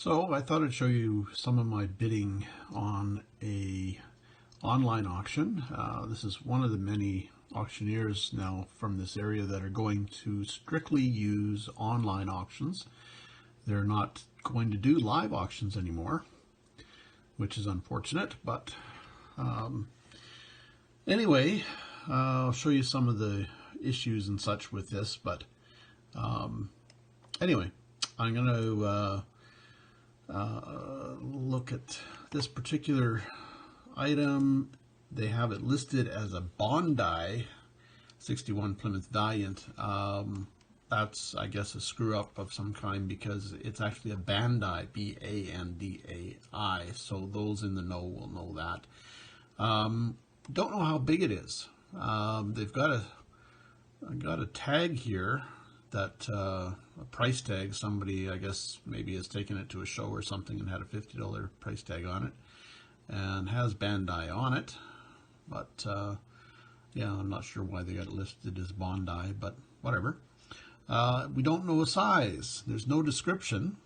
So I thought I'd show you some of my bidding on a online auction. This is one of the many auctioneers now from this area that are going to strictly use online auctions. They're not going to do live auctions anymore, which is unfortunate, but anyway, I'll show you some of the issues and such with this, but anyway, I'm going to look at this particular item. They have it listed as a Bondi 61 Plymouth Valiant. That's, I guess, a screw up of some kind because it's actually a Bandai, B-A-N-D-A-I. So those in the know will know that. Don't know how big it is. They've got a tag here that a price tag. Somebody, I guess, maybe has taken it to a show or something and had a $50 price tag on it, and has Bandai on it. But yeah, I'm not sure why they got it listed as Bondi, but whatever. We don't know a size. There's no description,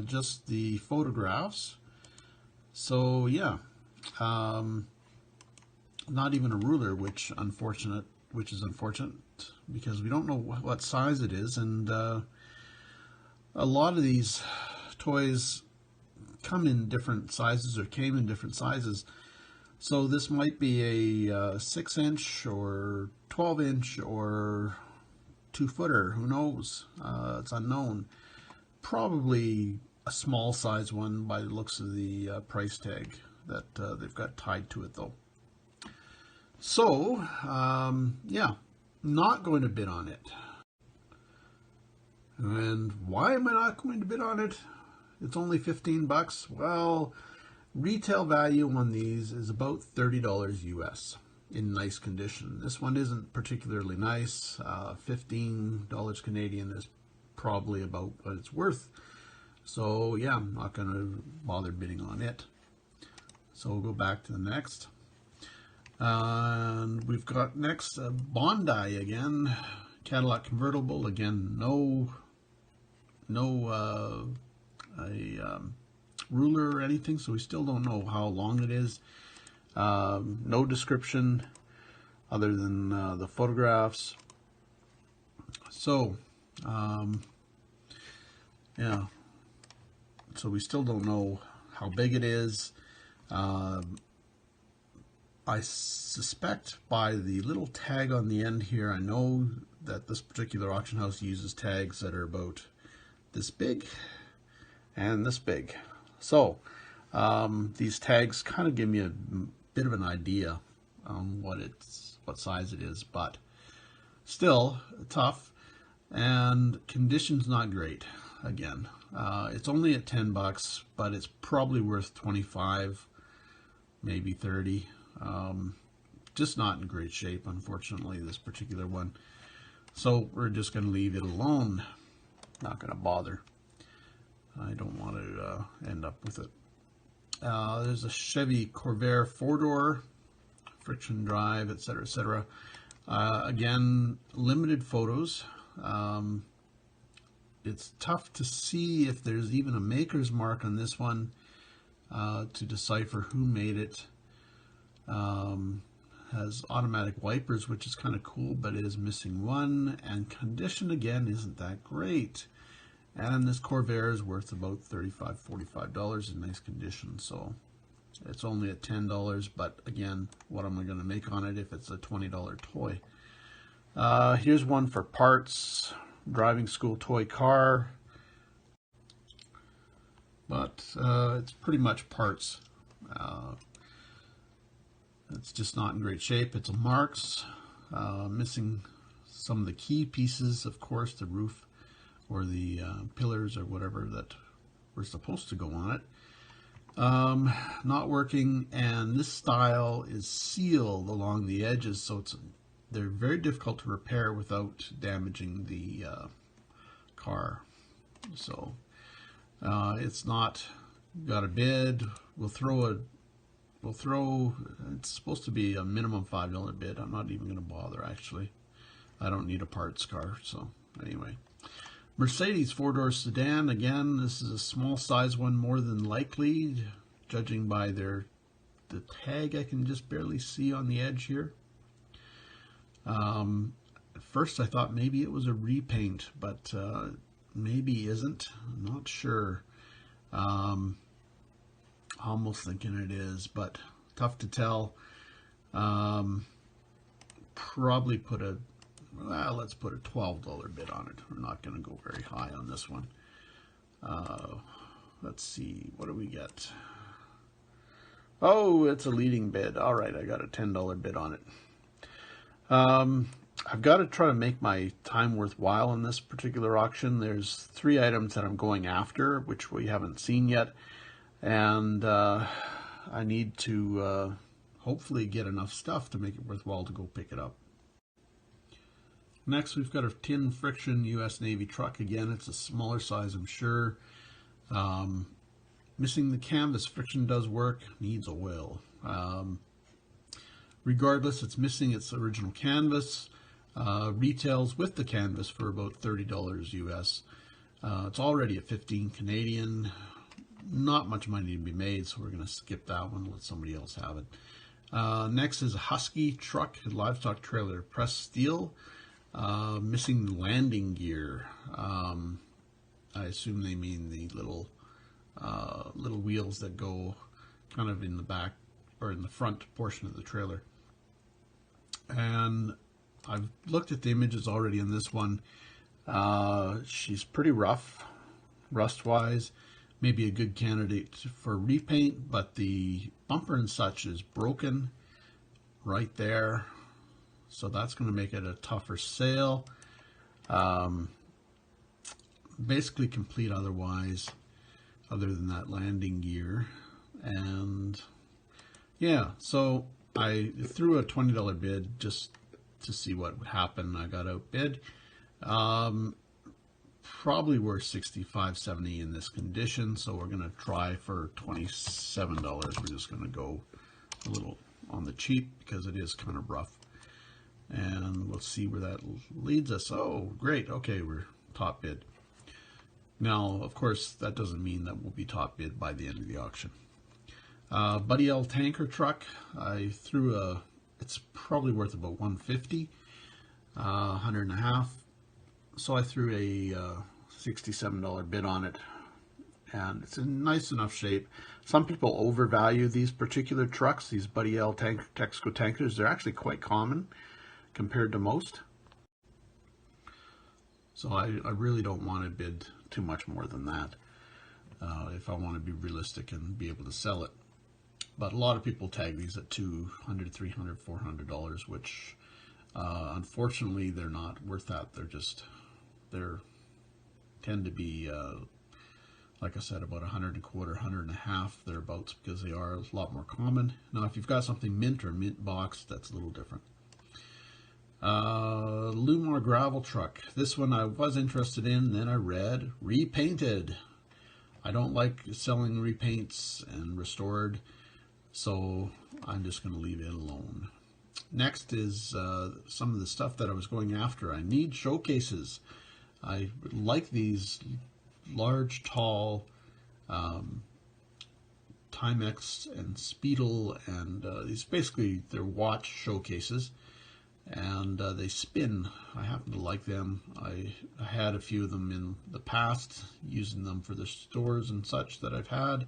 just the photographs. So yeah, not even a ruler, which is unfortunate because we don't know what size it is, and a lot of these toys come in different sizes or came in different sizes. So this might be a 6-inch or 12-inch or 2-footer. Who knows? It's unknown. Probably a small size one by the looks of the price tag that they've got tied to it, though. So yeah, not going to bid on it. And why am I not going to bid on it? It's only 15 bucks. Well, retail value on these is about $30 US in nice condition. This one isn't particularly nice. $15 Canadian is probably about what it's worth. So yeah, I'm not going to bother bidding on it. So we'll go back to the next. And we've got next Bondi again, Cadillac convertible. Again, no ruler or anything, so we still don't know how long it is. No description other than the photographs. So yeah, so we still don't know how big it is. I suspect by the little tag on the end here, I know that this particular auction house uses tags that are about this big and this big. So these tags kind of give me a bit of an idea on what size it is, but still tough, and condition's not great. Again, it's only at 10 bucks, but it's probably worth 25, maybe 30. Just not in great shape, unfortunately, this particular one. So we're just going to leave it alone. Not going to bother. I don't want to end up with it. There's a Chevy Corvair 4-door, friction drive, etc., etc. Again, limited photos. It's tough to see if there's even a maker's mark on this one to decipher who made it. Has automatic wipers, which is kind of cool, but it is missing one, and condition again isn't that great. And this Corvair is worth about $35, $45 in nice condition, so it's only at $10, but again, what am I going to make on it if it's a $20 toy? Here's one for parts, driving school toy car, but it's pretty much parts. It's just not in great shape. It's a Marks, missing some of the key pieces, of course, the roof or the pillars or whatever that were supposed to go on it. Not working, and this style is sealed along the edges, so they're very difficult to repair without damaging the car. So it's not got a bid. We'll throw, it's supposed to be a minimum $5 bid. I'm not even going to bother, actually. I don't need a parts car, so anyway. Mercedes four-door sedan. Again, this is a small size one more than likely, judging by the tag I can just barely see on the edge here. At first I thought maybe it was a repaint, but maybe isn't. I'm not sure. Almost thinking it is, but tough to tell. Probably put a, well, let's put a $12 bid on it. We're not going to go very high on this one. Let's see, what do we get? Oh, it's a leading bid. All right, I got a $10 bid on it. I've got to try to make my time worthwhile in this particular auction. There's 3 items that I'm going after, which we haven't seen yet. And I need to hopefully get enough stuff to make it worthwhile to go pick it up. Next, we've got a tin friction U.S. Navy truck. Again, it's a smaller size, I'm sure. Missing the canvas. Friction does work, needs oil. Regardless, it's missing its original canvas. Retails with the canvas for about $30 US. It's already at 15 Canadian. Not much money to be made, so we're going to skip that one and let somebody else have it. Next is a Husky truck, livestock trailer, pressed steel. Missing the landing gear. I assume they mean the little wheels that go kind of in the back or in the front portion of the trailer. And I've looked at the images already in this one. She's pretty rough, rust-wise. Maybe a good candidate for repaint, but the bumper and such is broken right there. So that's going to make it a tougher sale. Basically complete otherwise, other than that landing gear. And yeah, so I threw a $20 bid just to see what would happen. I got outbid. Probably worth $65.70 in this condition, so we're going to try for $27. We're just going to go a little on the cheap because it is kind of rough. And we'll see where that leads us. Oh, great. Okay, we're top bid. Now, of course, that doesn't mean that we'll be top bid by the end of the auction. Buddy L tanker truck. I threw it's probably worth about $150, $100.50. So I threw a $67 bid on it, and it's in nice enough shape. Some people overvalue these particular trucks, these Buddy L Texaco tankers. They're actually quite common compared to most. So I really don't want to bid too much more than that if I want to be realistic and be able to sell it. But a lot of people tag these at $200, $300, $400, which unfortunately they're not worth that. They're tend to be like I said, about $100 $125, $150 thereabouts, because they are a lot more common. Now if you've got something mint or mint box, that's a little different. Lumor gravel truck. This one I was interested in, then I read repainted. I don't like selling repaints and restored, so I'm just going to leave it alone. Next is some of the stuff that I was going after. I need showcases. I like these large, tall Timex and Speedle, and these basically they're watch showcases, and they spin. I happen to like them. I had a few of them in the past, using them for the stores and such that I've had,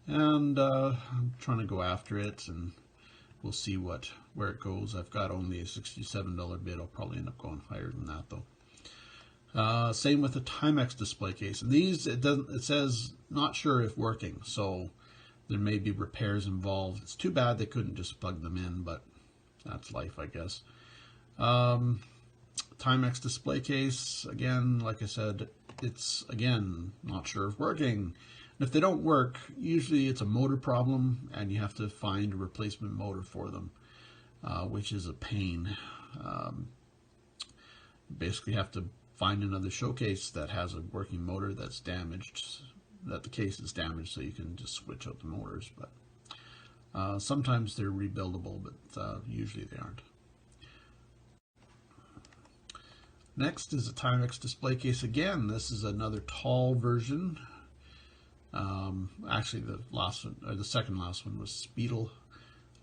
and I'm trying to go after it, and we'll see where it goes. I've got only a $67 bid. I'll probably end up going higher than that though. Same with the Timex display case. And these, it says not sure if working, so there may be repairs involved. It's too bad they couldn't just plug them in, but that's life, I guess. Timex display case, again, like I said, it's, again, not sure if working. And if they don't work, usually it's a motor problem, and you have to find a replacement motor for them, which is a pain. Basically have to find another showcase that has a working motor that's damaged, that the case is damaged, so you can just switch out the motors. But sometimes they're rebuildable, but usually they aren't. Next is a Timex display case. Again, this is another tall version. Actually, the last one, or the second last one, was Speedle.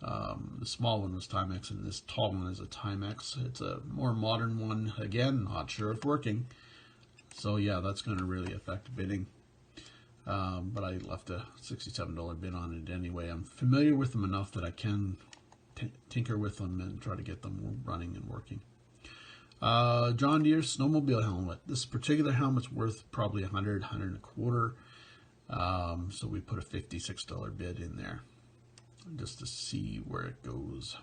The small one was Timex, and this tall one is a Timex. It's a more modern one. Again, not sure if working. So yeah, that's going to really affect bidding. But I left a $67 bid on it anyway. I'm familiar with them enough that I can tinker with them and try to get them running and working. John Deere Snowmobile helmet. This particular helmet's worth probably $100, $100 and a quarter. So we put a $56 bid in there just to see where it goes.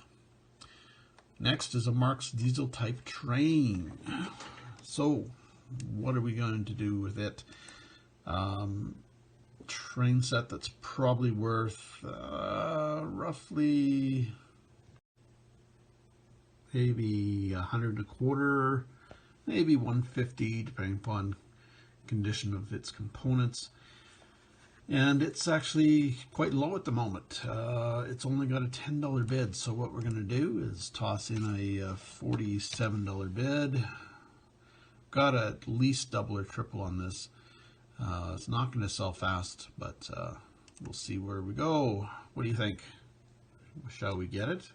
Next is a Marks diesel type train. So what are we going to do with it? Train set that's probably worth roughly maybe $100 and a quarter, maybe $150, depending upon condition of its components. And it's actually quite low at the moment. It's only got a $10 bid. So what we're going to do is toss in a $47 bid. Got to at least double or triple on this. It's not going to sell fast, but we'll see where we go. What do you think? Shall we get it?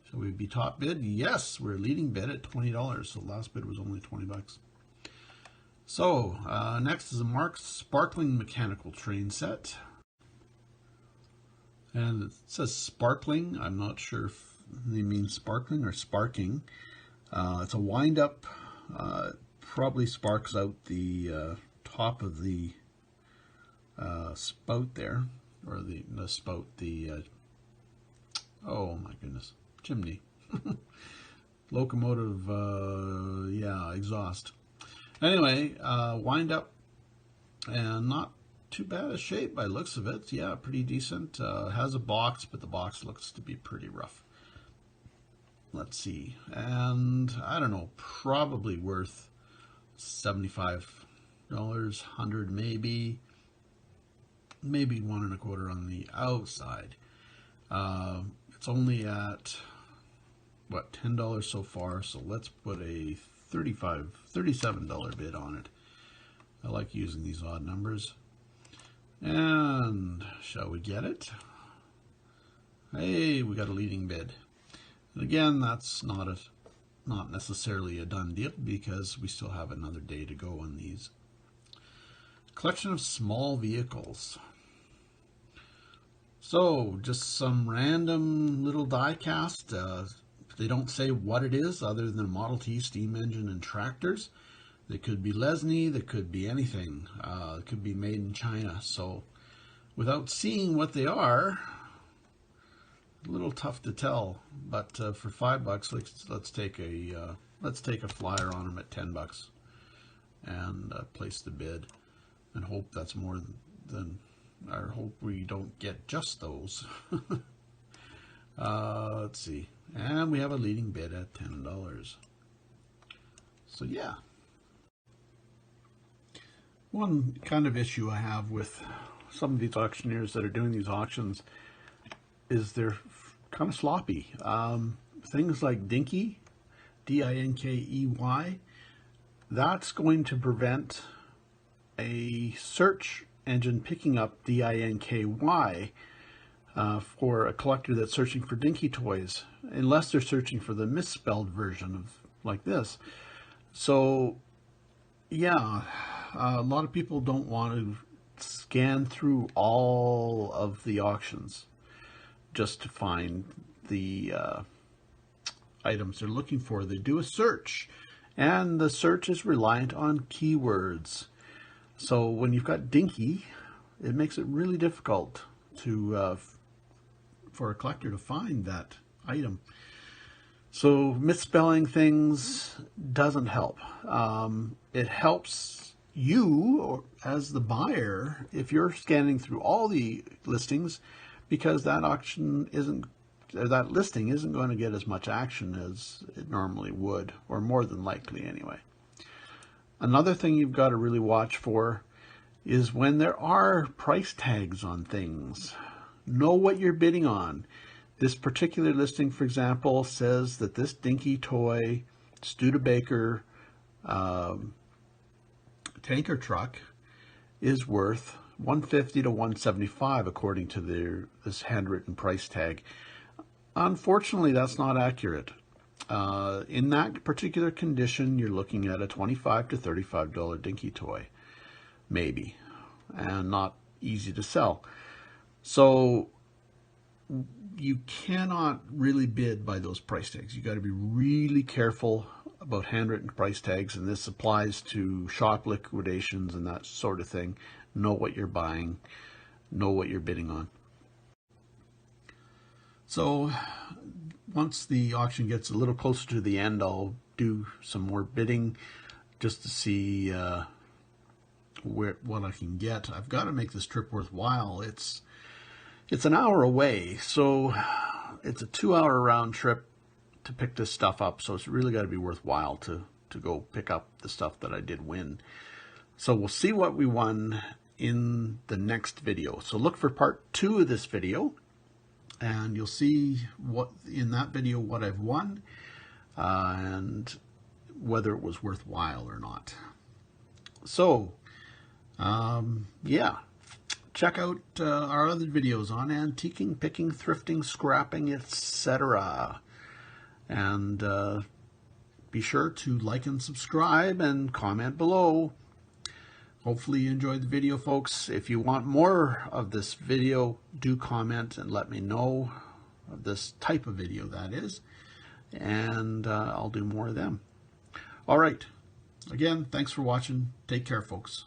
Shall we be top bid? Yes, we're leading bid at $20. So last bid was only 20 bucks. So next is a Marks sparkling mechanical train set. And it says sparkling. I'm not sure if they mean sparkling or sparking. It's a wind up. Probably sparks out the top of the spout there, or the spout, oh my goodness, chimney. Locomotive, yeah, exhaust. Anyway, wind up, and not too bad a shape by looks of it. Yeah, pretty decent. Has a box, but the box looks to be pretty rough. Let's see, and I don't know, probably worth $75, 100 maybe $1 and a quarter on the outside. It's only at what, $10 so far, so let's put a $37 bid on it. I like using these odd numbers. And shall we get it? Hey, we got a leading bid. And again, that's not necessarily a done deal because we still have another day to go on these. Collection of small vehicles. So just some random little die cast. They don't say what it is other than Model T, steam engine, and tractors. They could be Lesney, they could be anything. It could be made in China. So without seeing what they are, a little tough to tell. But for $5, let's take a flyer on them at $10 and place the bid and hope that's more than, or hope we don't get just those. Let's see. And we have a leading bid at $10. So yeah. One kind of issue I have with some of these auctioneers that are doing these auctions is they're kind of sloppy. Things like Dinky, D-I-N-K-E-Y, that's going to prevent a search engine picking up D-I-N-K-Y for a collector that's searching for Dinky toys, unless they're searching for the misspelled version of like this. So yeah, a lot of people don't want to scan through all of the auctions just to find the items they're looking for. They do a search, and the search is reliant on keywords. So when you've got Dinky, it makes it really difficult to for a collector to find that item. So misspelling things doesn't help. It helps you, or as the buyer, if you're scanning through all the listings, because that auction isn't, or that listing isn't going to get as much action as it normally would, or more than likely anyway. Another thing you've got to really watch for is when there are price tags on things. Know what you're bidding on. This particular listing, for example, says that this Dinky toy, Studebaker, tanker truck is worth $150 to $175 according to this handwritten price tag. Unfortunately, that's not accurate. In that particular condition, you're looking at a $25 to $35 dinky toy, maybe, and not easy to sell. So you cannot really bid by those price tags. You got to be really careful about handwritten price tags, and this applies to shop liquidations and that sort of thing. Know what you're buying, know what you're bidding on. So once the auction gets a little closer to the end, I'll do some more bidding just to see what I can get. I've got to make this trip worthwhile. It's an hour away, so it's a 2-hour round trip to pick this stuff up, so it's really got to be worthwhile to go pick up the stuff that I did win. So we'll see what we won in the next video. So look for part 2 of this video, and you'll see in that video what I've won and whether it was worthwhile or not. So yeah, check out our other videos on antiquing, picking, thrifting, scrapping, etc. And be sure to like and subscribe and comment below. Hopefully you enjoyed the video, folks. If you want more of this video, do comment and let me know of this type of video, that is. And I'll do more of them. All right. Again, thanks for watching. Take care, folks.